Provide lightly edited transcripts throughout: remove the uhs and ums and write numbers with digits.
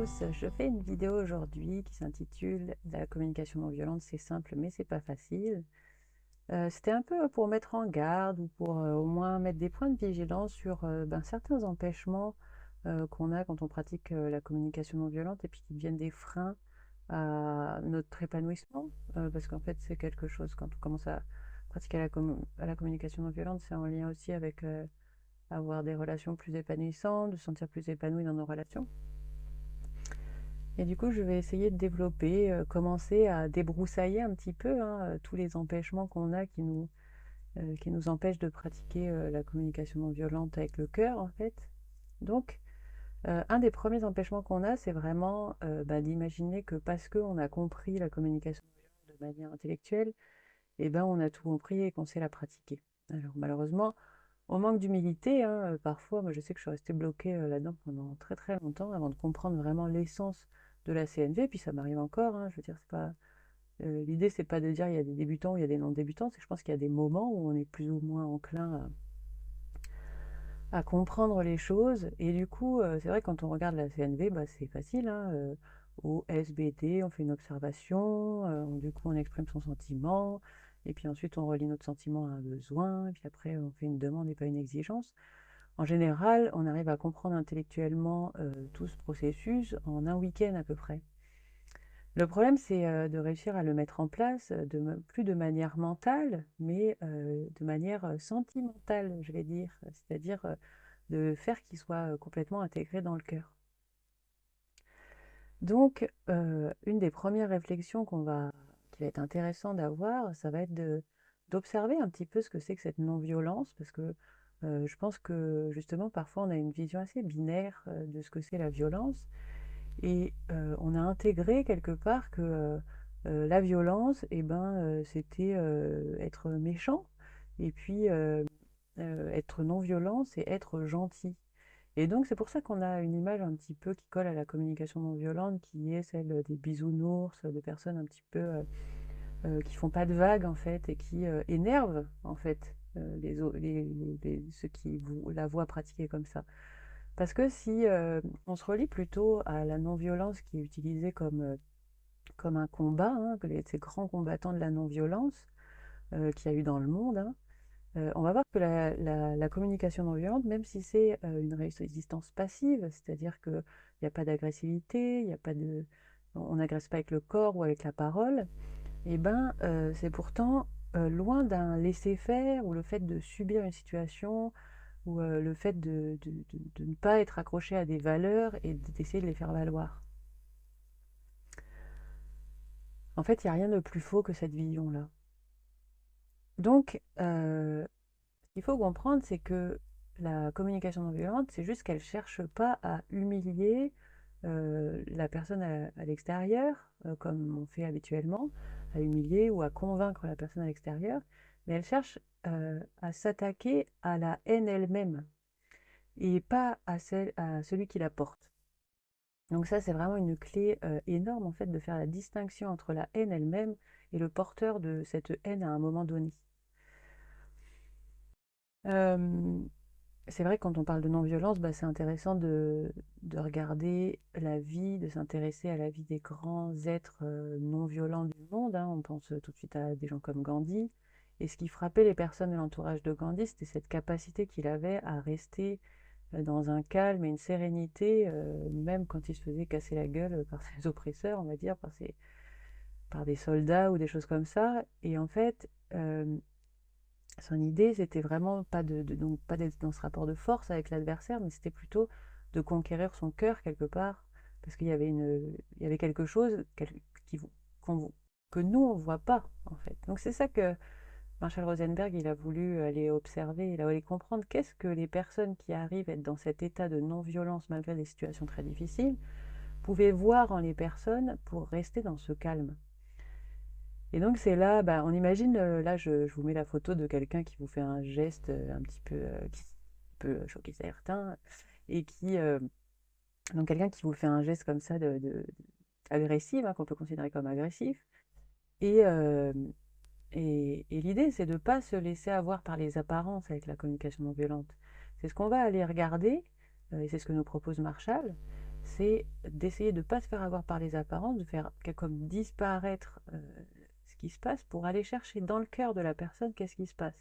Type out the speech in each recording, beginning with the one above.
tous, je fais une vidéo aujourd'hui qui s'intitule La communication non violente, c'est simple mais c'est pas facile. C'était un peu pour mettre en garde ou pour au moins mettre des points de vigilance sur certains empêchements qu'on a quand on pratique la communication non violente et puis qui deviennent des freins à notre épanouissement. Parce qu'en fait, c'est quelque chose, quand on commence à pratiquer la communication non violente, c'est en lien aussi avec avoir des relations plus épanouissantes, de se sentir plus épanoui dans nos relations. Et du coup, je vais essayer de développer, commencer à débroussailler un petit peu tous les empêchements qu'on a qui nous empêchent de pratiquer la communication non violente avec le cœur, en fait. Donc, un des premiers empêchements qu'on a, c'est vraiment d'imaginer que parce qu'on a compris la communication non violente de manière intellectuelle, eh ben, on a tout compris et qu'on sait la pratiquer. Alors, malheureusement, on manque d'humilité, parfois, moi je sais que je suis restée bloquée là-dedans pendant très très longtemps avant de comprendre vraiment l'essence de la CNV, puis ça m'arrive encore, je veux dire, c'est pas, l'idée c'est pas de dire il y a des débutants ou il y a des non-débutants, c'est que je pense qu'il y a des moments où on est plus ou moins enclin à comprendre les choses, et du coup, c'est vrai que quand on regarde la CNV, c'est facile, au SBD, on fait une observation, du coup on exprime son sentiment, et puis ensuite on relie notre sentiment à un besoin, et puis après on fait une demande et pas une exigence. En général, on arrive à comprendre intellectuellement tout ce processus en un week-end à peu près. Le problème, c'est de réussir à le mettre en place, plus de manière mentale, mais de manière sentimentale, je vais dire, c'est-à-dire de faire qu'il soit complètement intégré dans le cœur. Donc, une des premières réflexions qui va être intéressant d'avoir, ça va être d'observer un petit peu ce que c'est que cette non-violence, parce que je pense que justement, parfois, on a une vision assez binaire de ce que c'est la violence, et on a intégré quelque part que la violence, eh ben, c'était être méchant, et puis être non-violent, c'est être gentil. Et donc, c'est pour ça qu'on a une image un petit peu qui colle à la communication non violente, qui est celle des bisounours, de personnes un petit peu qui font pas de vagues, en fait, et qui énervent, en fait, ceux qui la voient pratiquer comme ça. Parce que si on se relie plutôt à la non-violence qui est utilisée comme un combat, ces grands combattants de la non-violence qu'il y a eu dans le monde, on va voir que la communication non violente, même si c'est une résistance passive, c'est-à-dire qu'il n'y a pas d'agressivité, il y a pas de, on n'agresse pas avec le corps ou avec la parole, et ben c'est pourtant loin d'un laisser-faire ou le fait de subir une situation ou le fait de ne pas être accroché à des valeurs et d'essayer de les faire valoir. En fait, il n'y a rien de plus faux que cette vision-là. Donc, ce qu'il faut comprendre, c'est que la communication non violente, c'est juste qu'elle ne cherche pas à humilier la personne à l'extérieur, comme on fait habituellement, à humilier ou à convaincre la personne à l'extérieur, mais elle cherche à s'attaquer à la haine elle-même et pas à celui qui la porte. Donc ça, c'est vraiment une clé énorme en fait de faire la distinction entre la haine elle-même et le porteur de cette haine à un moment donné. Euh, c'est vrai que quand on parle de non-violence, c'est intéressant de regarder la vie, de s'intéresser à la vie des grands êtres non-violents du monde. On pense tout de suite à des gens comme Gandhi. Et ce qui frappait les personnes de l'entourage de Gandhi, c'était cette capacité qu'il avait à rester dans un calme et une sérénité, même quand il se faisait casser la gueule par ses oppresseurs, on va dire, par des soldats ou des choses comme ça. Et en fait, son idée, c'était vraiment donc pas d'être dans ce rapport de force avec l'adversaire, mais c'était plutôt de conquérir son cœur quelque part, parce il y avait quelque chose qui, qu'on- que nous, on ne voit pas, en fait. Donc c'est ça que Marshall Rosenberg, il a voulu aller observer, il a voulu comprendre qu'est-ce que les personnes qui arrivent à être dans cet état de non-violence malgré des situations très difficiles pouvaient voir en les personnes pour rester dans ce calme. Et donc c'est là, on imagine, là je vous mets la photo de quelqu'un qui vous fait un geste un petit peu qui peut choquer certains, et donc quelqu'un qui vous fait un geste comme ça agressif, qu'on peut considérer comme agressif. Et, euh, et l'idée, c'est de ne pas se laisser avoir par les apparences avec la communication non violente. C'est ce qu'on va aller regarder, et c'est ce que nous propose Marshall, c'est d'essayer de ne pas se faire avoir par les apparences, de faire comme disparaître ce qui se passe pour aller chercher dans le cœur de la personne qu'est-ce qui se passe.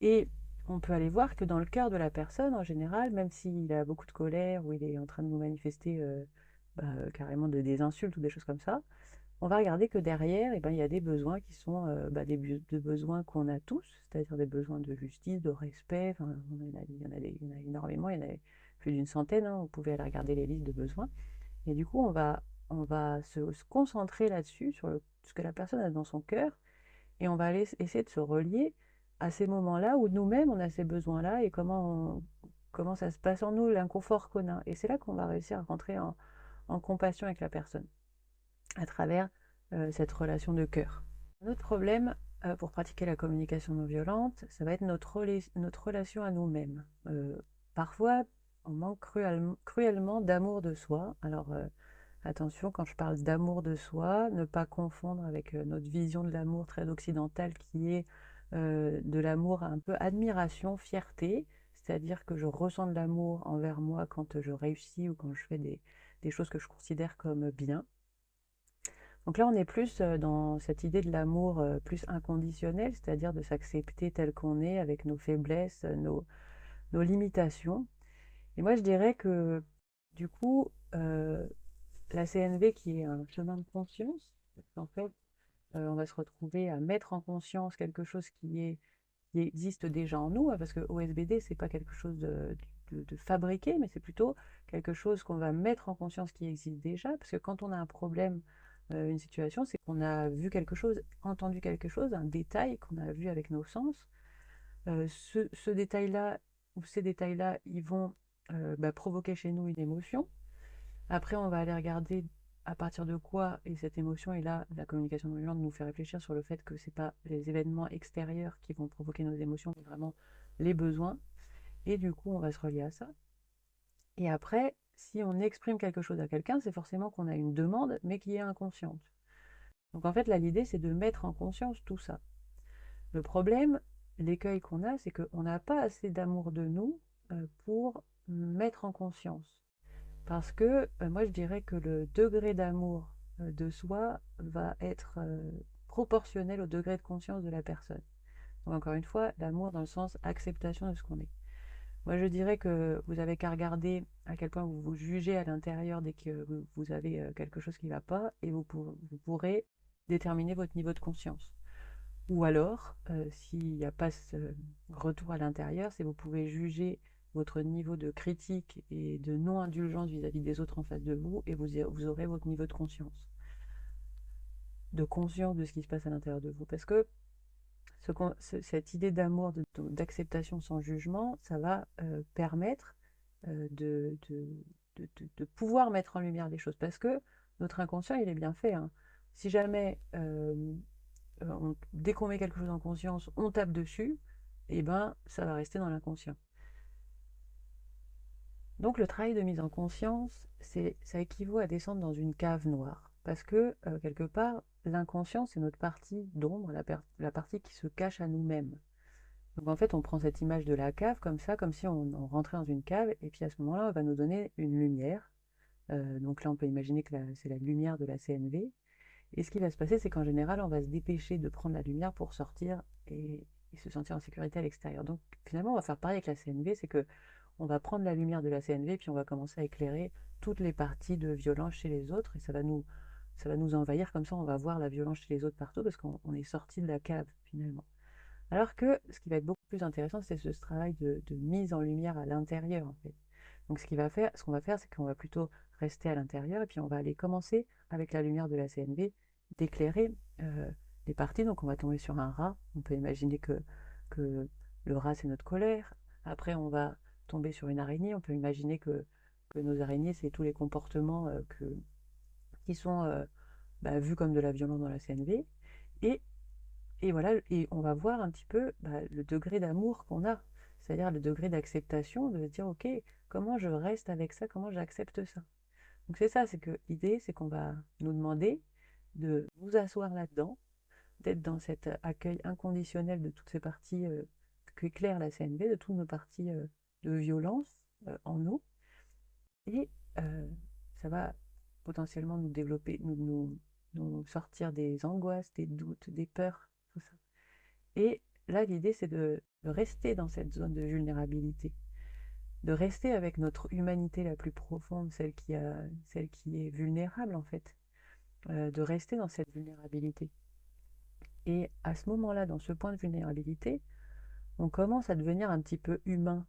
Et on peut aller voir que dans le cœur de la personne, en général, même s'il a beaucoup de colère ou il est en train de nous manifester carrément des insultes ou des choses comme ça, on va regarder que derrière, il y a des besoins qui sont des besoins qu'on a tous, c'est-à-dire des besoins de justice, de respect. Enfin, il y en a énormément, il y en a plus d'une centaine, hein, vous pouvez aller regarder les listes de besoins. Et du coup, on va se concentrer là-dessus, sur ce que la personne a dans son cœur, et on va aller essayer de se relier à ces moments-là où nous-mêmes, on a ces besoins-là, et comment ça se passe en nous, l'inconfort qu'on a. Et c'est là qu'on va réussir à rentrer en compassion avec la personne, à travers cette relation de cœur. Un autre problème pour pratiquer la communication non violente, ça va être notre relation à nous-mêmes. Parfois, on manque cruellement d'amour de soi. Alors, attention, quand je parle d'amour de soi, ne pas confondre avec notre vision de l'amour très occidentale qui est de l'amour un peu admiration, fierté, c'est-à-dire que je ressens de l'amour envers moi quand je réussis ou quand je fais des choses que je considère comme bien. Donc là, on est plus dans cette idée de l'amour plus inconditionnel, c'est-à-dire de s'accepter tel qu'on est, avec nos faiblesses, nos limitations. Et moi, je dirais que du coup, la CNV qui est un chemin de conscience, parce qu'en fait, on va se retrouver à mettre en conscience quelque chose qui existe déjà en nous, hein, parce que OSBD, c'est pas quelque chose de fabriqué, mais c'est plutôt quelque chose qu'on va mettre en conscience qui existe déjà, parce que quand on a un problème, une situation, c'est qu'on a vu quelque chose, entendu quelque chose, un détail qu'on a vu avec nos sens. Ce détail-là, ou ces détails-là, ils vont provoquer chez nous une émotion. Après, on va aller regarder à partir de quoi est cette émotion, et là, la communication non violente nous fait réfléchir sur le fait que c'est pas les événements extérieurs qui vont provoquer nos émotions, mais vraiment les besoins. Et du coup, on va se relier à ça. Et après, si on exprime quelque chose à quelqu'un, c'est forcément qu'on a une demande, mais qui est inconsciente. Donc en fait, là, l'idée, c'est de mettre en conscience tout ça. Le problème, l'écueil qu'on a, c'est qu'on n'a pas assez d'amour de nous pour mettre en conscience. Parce que moi, je dirais que le degré d'amour de soi va être proportionnel au degré de conscience de la personne. Donc encore une fois, l'amour dans le sens acceptation de ce qu'on est. Moi, je dirais que vous avez qu'à regarder à quel point vous vous jugez à l'intérieur dès que vous avez quelque chose qui ne va pas, et vous pourrez déterminer votre niveau de conscience. Ou alors, s'il n'y a pas ce retour à l'intérieur, c'est vous pouvez juger votre niveau de critique et de non-indulgence vis-à-vis des autres en face de vous, et vous aurez votre niveau de conscience de ce qui se passe à l'intérieur de vous. Parce que cette idée d'amour, d'acceptation sans jugement, ça va permettre de pouvoir mettre en lumière les choses. Parce que notre inconscient, il est bien fait, hein. Si jamais dès qu'on met quelque chose en conscience, on tape dessus, et ben ça va rester dans l'inconscient. Donc le travail de mise en conscience, ça équivaut à descendre dans une cave noire. Parce que quelque part, l'inconscient, c'est notre partie d'ombre, la partie qui se cache à nous-mêmes. Donc en fait, on prend cette image de la cave comme ça, comme si on rentrait dans une cave, et puis à ce moment-là, on va nous donner une lumière. Donc là, on peut imaginer que c'est la lumière de la CNV. Et ce qui va se passer, c'est qu'en général, on va se dépêcher de prendre la lumière pour sortir et se sentir en sécurité à l'extérieur. Donc finalement, on va faire pareil avec la CNV, c'est que on va prendre la lumière de la CNV, puis on va commencer à éclairer toutes les parties de violence chez les autres, et ça va nous envahir, comme ça on va voir la violence chez les autres partout, parce qu'on est sorti de la cave finalement. Alors que ce qui va être beaucoup plus intéressant, c'est ce travail de mise en lumière à l'intérieur, en fait. Donc ce qu'on va faire, c'est qu'on va plutôt rester à l'intérieur, et puis on va aller commencer, avec la lumière de la CNV, d'éclairer les parties. Donc on va tomber sur un rat. On peut imaginer que le rat, c'est notre colère. Après, on va tomber sur une araignée. On peut imaginer que nos araignées, c'est tous les comportements qui sont vus comme de la violence dans la CNV. Et et voilà, et on va voir un petit peu le degré d'amour qu'on a, c'est-à-dire le degré d'acceptation, de se dire, ok, comment je reste avec ça, comment j'accepte ça. Donc c'est ça, c'est que l'idée, c'est qu'on va nous demander de nous asseoir là-dedans, d'être dans cet accueil inconditionnel de toutes ces parties qu'éclaire la CNV, de toutes nos parties de violence en nous, et ça va potentiellement nous développer, nous sortir des angoisses, des doutes, des peurs, tout ça. Et là, l'idée, c'est de rester dans cette zone de vulnérabilité, de rester avec notre humanité la plus profonde, celle qui est vulnérable en fait, de rester dans cette vulnérabilité. Et à ce moment-là, dans ce point de vulnérabilité, on commence à devenir un petit peu humain,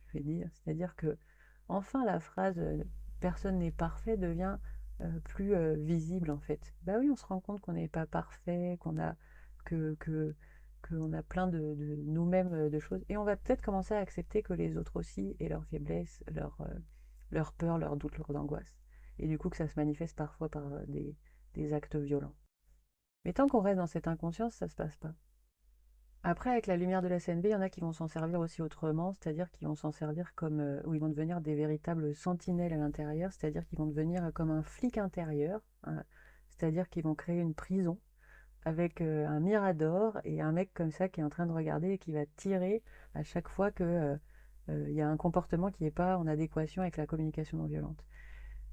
je vais dire. C'est-à-dire que, enfin, la phrase personne n'est parfait devient plus visible, en fait. Bah oui, on se rend compte qu'on n'est pas parfait, que, que, qu'on a plein de nous-mêmes de choses. Et on va peut-être commencer à accepter que les autres aussi aient leurs faiblesses, leurs peurs, leurs doutes, leurs angoisses. Et du coup, que ça se manifeste parfois par des actes violents. Mais tant qu'on reste dans cette inconscience, ça se passe pas. Après, avec la lumière de la CNV, il y en a qui vont s'en servir aussi autrement, c'est-à-dire qu'ils vont s'en servir comme, ou ils vont devenir des véritables sentinelles à l'intérieur, c'est-à-dire qu'ils vont devenir comme un flic intérieur, hein, c'est-à-dire qu'ils vont créer une prison avec un mirador et un mec comme ça qui est en train de regarder et qui va tirer à chaque fois que il y a un comportement qui n'est pas en adéquation avec la communication non violente.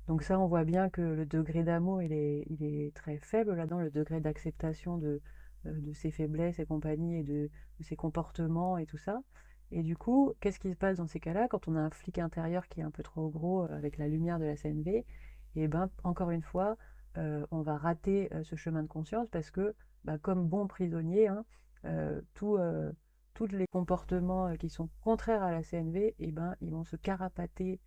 Donc ça, on voit bien que le degré d'amour, il est très faible là-dedans, le degré d'acceptation de ses faiblesses et compagnie, et de ses comportements et tout ça. Et du coup, qu'est-ce qui se passe dans ces cas-là, quand on a un flic intérieur qui est un peu trop gros avec la lumière de la CNV? Et ben, encore une fois, on va rater ce chemin de conscience parce que, bah, comme bon prisonnier, hein, tous les comportements qui sont contraires à la CNV, et ben, ils vont se carapater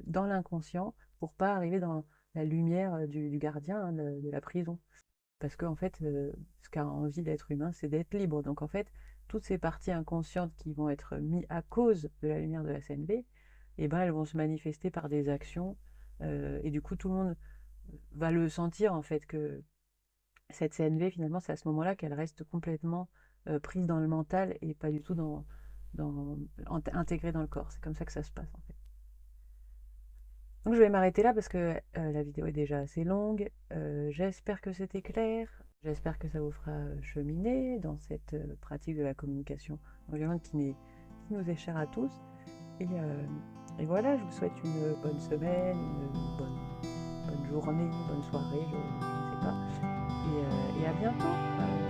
dans l'inconscient pour pas arriver dans la lumière du gardien, hein, de la prison. Parce qu'en fait, ce qu'a envie d'être humain, c'est d'être libre. Donc en fait, toutes ces parties inconscientes qui vont être mises à cause de la lumière de la CNV, eh ben, elles vont se manifester par des actions. Et du coup, tout le monde va le sentir, en fait, que cette CNV, finalement, c'est à ce moment-là qu'elle reste complètement prise dans le mental et pas du tout intégrée dans le corps. C'est comme ça que ça se passe, en fait. Donc je vais m'arrêter là parce que la vidéo est déjà assez longue. J'espère que c'était clair. J'espère que ça vous fera cheminer dans cette pratique de la communication non violente qui nous est chère à tous. Et voilà, je vous souhaite une bonne semaine, une bonne journée, une bonne soirée, je ne sais pas. Et à bientôt.